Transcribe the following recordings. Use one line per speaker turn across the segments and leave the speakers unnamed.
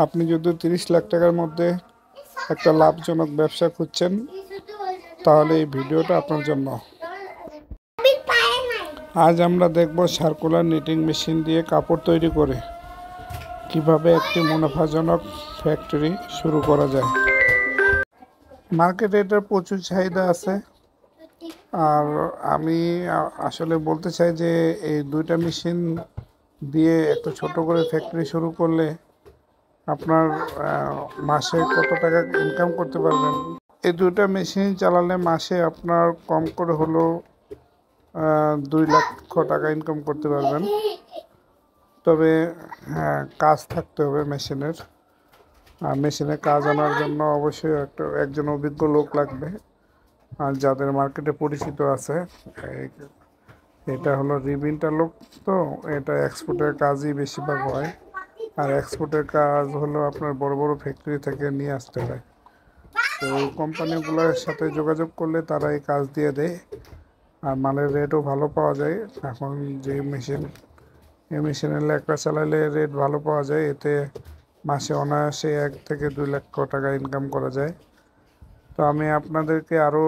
আপনি যদি 30 লাখ টাকার মধ্যে একটা লাভজনক ব্যবসা খুঁজছেন তাহলে এই ভিডিওটা আপনার জন্য। আজ আমরা দেখব সার্কুলার নিটিং মেশিন দিয়ে কাপড় তৈরি করে কিভাবে একটি মুনাফাজনক ফ্যাক্টরি শুরু করা যায়। মার্কেটে এটার প্রচুর চাহিদা আছে। আর আমি আসলে বলতে চাই যে এই দুইটা মেশিন দিয়ে একটা ছোট করে ফ্যাক্টরি শুরু করলে আপনার মাসে কত টাকা ইনকাম করতে পারবেন। এই দুইটা মেশিন চালালে মাসে আপনার কম করে হলেও 2 লক্ষ টাকা ইনকাম করতে পারবেন। তবে হ্যাঁ, কাজ থাকতে হবে মেশিনের। আর মেশিনে কাজ আনার জন্য অবশ্যই একজন অভিজ্ঞ লোক লাগবে, আর যাদের মার্কেটে পরিচিত আছে। এটা হলো রিবিনটা লোক, তো এটা এক্সপোর্টের কাজই বেশিরভাগ হয়। আর এক্সপোর্টের কাজ হলো আপনার বড় বড় ফ্যাক্টরি থেকে নিয়ে আসতে হয়। তো ওই কোম্পানিগুলোর সাথে যোগাযোগ করলে তারা এই কাজ দিয়ে দেয়, আর মালের রেটও ভালো পাওয়া যায়। এখন যে এই মেশিনের লেখা চালালে রেট ভালো পাওয়া যায়, এতে মাসে অনায়াসে 1 থেকে 2 লক্ষ টাকা ইনকাম করা যায়। তো আমি আপনাদেরকে আরও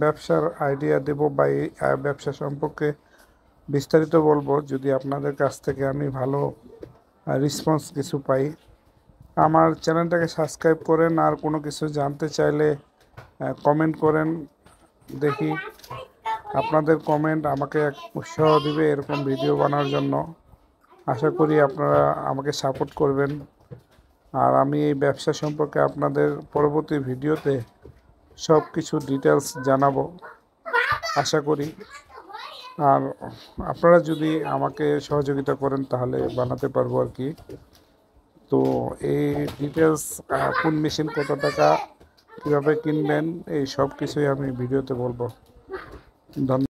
ব্যবসার আইডিয়া দেব বা এই ব্যবসা সম্পর্কে বিস্তারিত বলবো, যদি আপনাদের কাছ থেকে আমি ভালো রেসপন্স কিছু পাই। আমার চ্যানেলটাকে সাবস্ক্রাইব করেন, আর কোনো কিছু জানতে চাইলে কমেন্ট করেন। দেখি আপনাদের কমেন্ট আমাকে এক উৎসাহ দিবে এরকম ভিডিও বানানোর জন্য। আশা করি আপনারা আমাকে সাপোর্ট করবেন। আর আমি এই ব্যবসা সম্পর্কে আপনাদের পরবর্তী ভিডিওতে সব কিছু ডিটেলস জানাবো আশা করি। আর আপনারা যদি আমাকে সহযোগিতা করেন তাহলে বানাতে পারবো আর কি। তো এই ডিটেলস, কোন মেশিন কত টাকা, কীভাবে কিনবেন, এই সব কিছুই আমি ভিডিওতে বলবো। ধন্যবাদ।